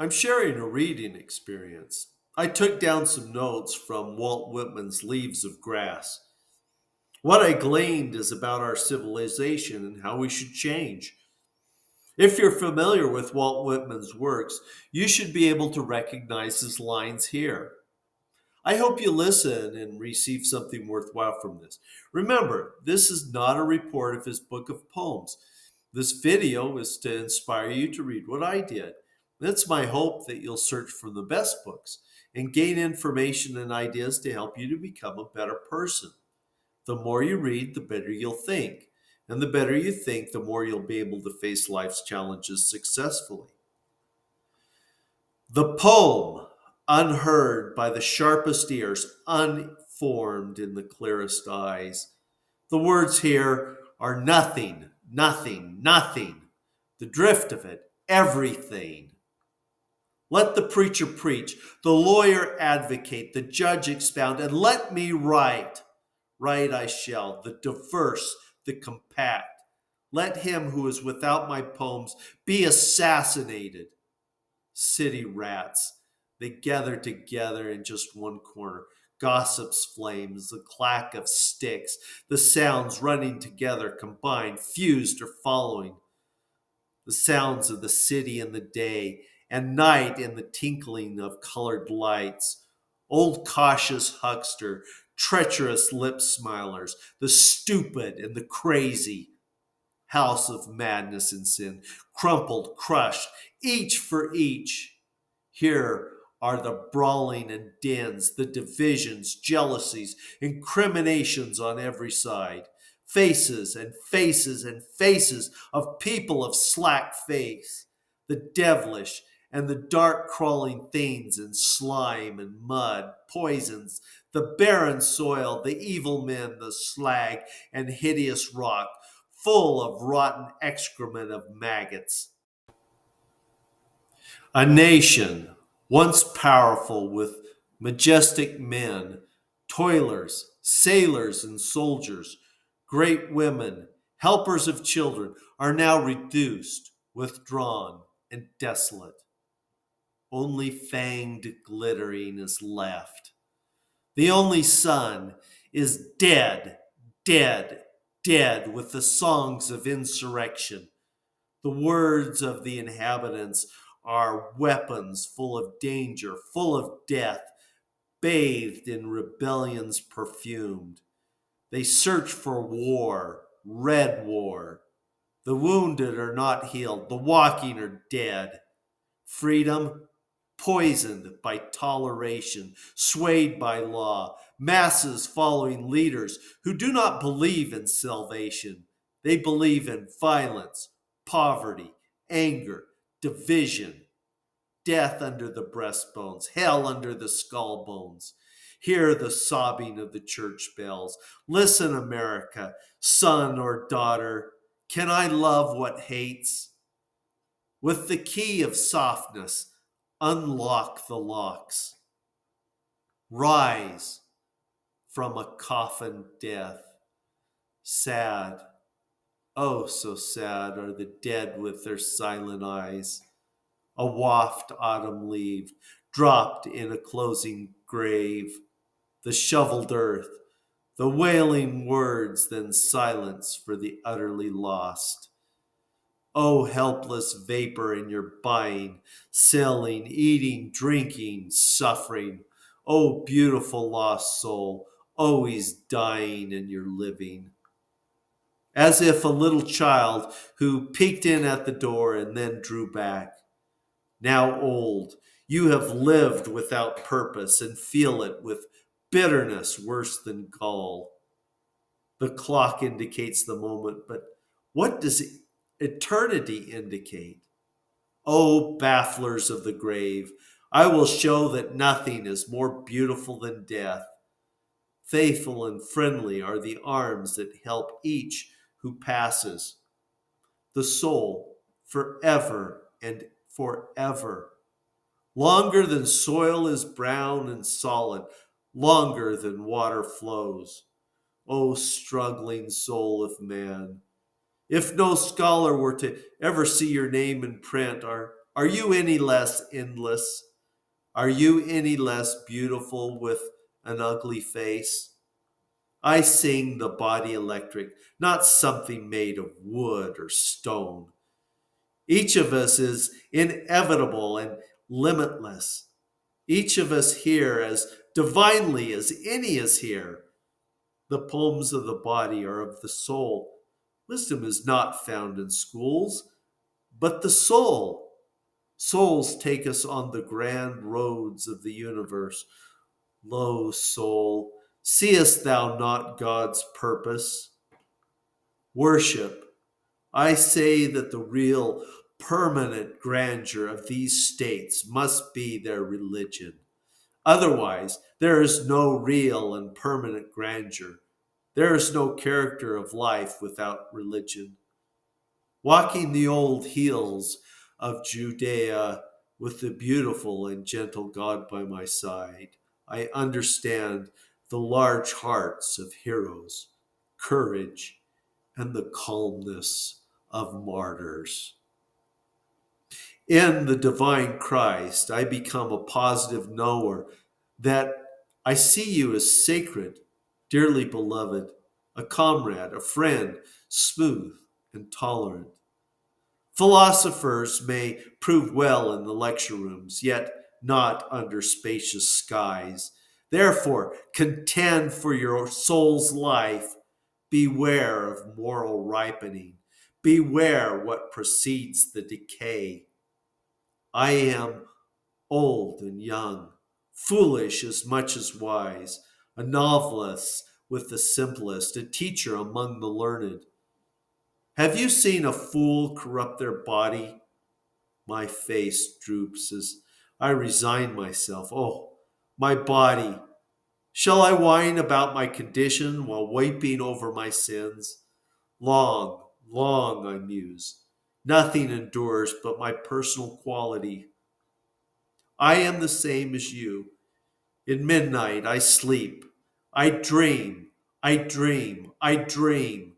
I'm sharing a reading experience. I took down some notes from Walt Whitman's Leaves of Grass. What I gleaned is about our civilization and how we should change. If you're familiar with Walt Whitman's works, you should be able to recognize his lines here. I hope you listen and receive something worthwhile from this. Remember, this is not a report of his book of poems. This video is to inspire you to read what I did. It's my hope that you'll search for the best books and gain information and ideas to help you to become a better person. The more you read, the better you'll think. And the better you think, the more you'll be able to face life's challenges successfully. The poem, unheard by the sharpest ears, unformed in the clearest eyes. The words here are nothing, nothing, nothing. The drift of it, everything. Let the preacher preach, the lawyer advocate, the judge expound, and let me write. Write I shall, the diverse, the compact. Let him who is without my poems be assassinated. City rats, they gather together in just one corner. Gossip's flames, the clack of sticks, the sounds running together, combined, fused, or following. The sounds of the city in the day, and night in the tinkling of colored lights. Old cautious huckster, treacherous lip smilers, the stupid and the crazy. House of madness and sin, crumpled, crushed, each for each. Here are the brawling and dins, the divisions, jealousies, incriminations on every side. Faces and faces and faces of people of slack faith. The devilish and the dark crawling things in slime and mud, poisons, the barren soil, the evil men, the slag and hideous rock, full of rotten excrement of maggots. A nation once powerful with majestic men, toilers, sailors, and soldiers, great women, helpers of children, are now reduced, withdrawn, and desolate. Only fanged glittering is left. The only sun is dead, dead, dead with the songs of insurrection. The words of the inhabitants are weapons full of danger, full of death, bathed in rebellion's perfumed. They search for war, red war. The wounded are not healed, the walking are dead. Freedom, poisoned by toleration, swayed by law, masses following leaders who do not believe in salvation. They believe in violence, poverty, anger, division, death under the breastbones, hell under the skull bones. Hear the sobbing of the church bells. Listen, America, son or daughter, can I love what hates? With the key of softness, unlock the locks. Rise from a coffin death. Sad, oh so sad are the dead with their silent eyes. A waft autumn leaf dropped in a closing grave. The shoveled earth, the wailing words, then silence for the utterly lost. O helpless vapor in your buying, selling, eating, drinking, suffering. O beautiful lost soul, always dying in your living. As if a little child who peeked in at the door and then drew back. Now old, you have lived without purpose and feel it with bitterness worse than gall. The clock indicates the moment, but what does eternity indicate? O bafflers of the grave, I will show that nothing is more beautiful than death. Faithful and friendly are the arms that help each who passes. The soul forever and forever. Longer than soil is brown and solid, longer than water flows. O struggling soul of man, if no scholar were to ever see your name in print, are Are you any less endless? Are you any less beautiful with an ugly face? I sing the body electric, not something made of wood or stone. Each of us is inevitable and limitless. Each of us here as divinely as any is here. The poems of the body are of the soul. Wisdom is not found in schools, but the soul. Souls take us on the grand roads of the universe. Lo, soul, seest thou not God's purpose? Worship. I say that the real, permanent grandeur of these states must be their religion. Otherwise, there is no real and permanent grandeur. There is no character of life without religion. Walking the old hills of Judea with the beautiful and gentle God by my side, I understand the large hearts of heroes, courage, and the calmness of martyrs. In the divine Christ, I become a positive knower that I see you as sacred, dearly beloved, a comrade, a friend, smooth and tolerant. Philosophers may prove well in the lecture rooms, yet not under spacious skies. Therefore, contend for your soul's life. Beware of moral ripening. Beware what precedes the decay. I am old and young, foolish as much as wise, a novelist with the simplest, a teacher among the learned. Have you seen a fool corrupt their body? My face droops as I resign myself. Oh, my body! Shall I whine about my condition while weeping over my sins? Long, long, I muse. Nothing endures but my personal quality. I am the same as you. In midnight, I sleep. I dream. I dream. I dream.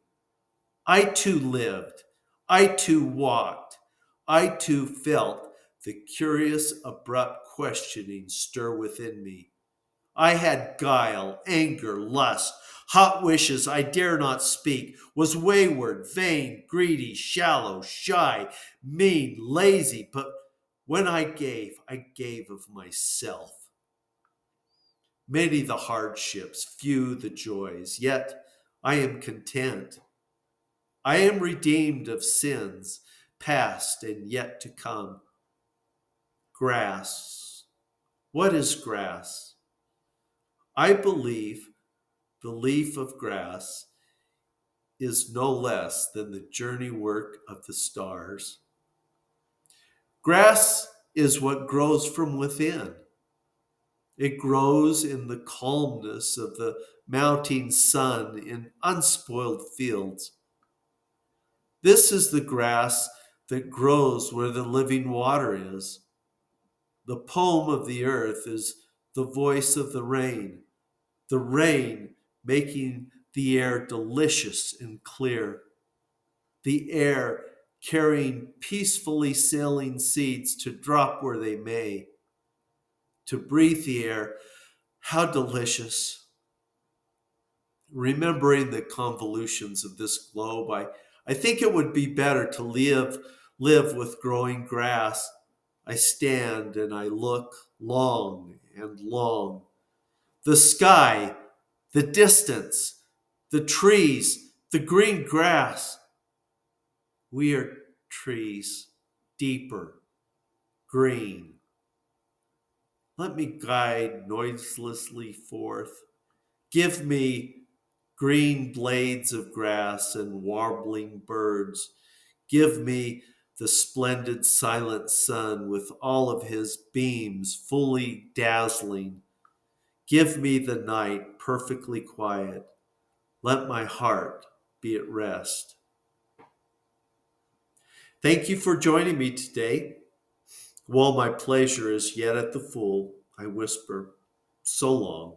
I too lived. I too walked. I too felt the curious, abrupt questioning stir within me. I had guile, anger, lust, hot wishes I dare not speak, was wayward, vain, greedy, shallow, shy, mean, lazy, but when I gave of myself. Many the hardships, few the joys, yet I am content. I am redeemed of sins, past and yet to come. Grass. What is grass? I believe the leaf of grass is no less than the journey work of the stars. Grass is what grows from within. It grows in the calmness of the mounting sun in unspoiled fields. This is the grass that grows where the living water is. The poem of the earth is the voice of the rain making the air delicious and clear, the air carrying peacefully sailing seeds to drop where they may. To breathe the air, how delicious. Remembering the convolutions of this globe, I think it would be better to live with growing grass. I stand and I look long and long. The sky, the distance, the trees, the green grass. We are trees, deeper, green. Let me guide noiselessly forth. Give me green blades of grass and warbling birds. Give me the splendid silent sun with all of his beams fully dazzling. Give me the night perfectly quiet. Let my heart be at rest. Thank you for joining me today. While my pleasure is yet at the full, I whisper, so long.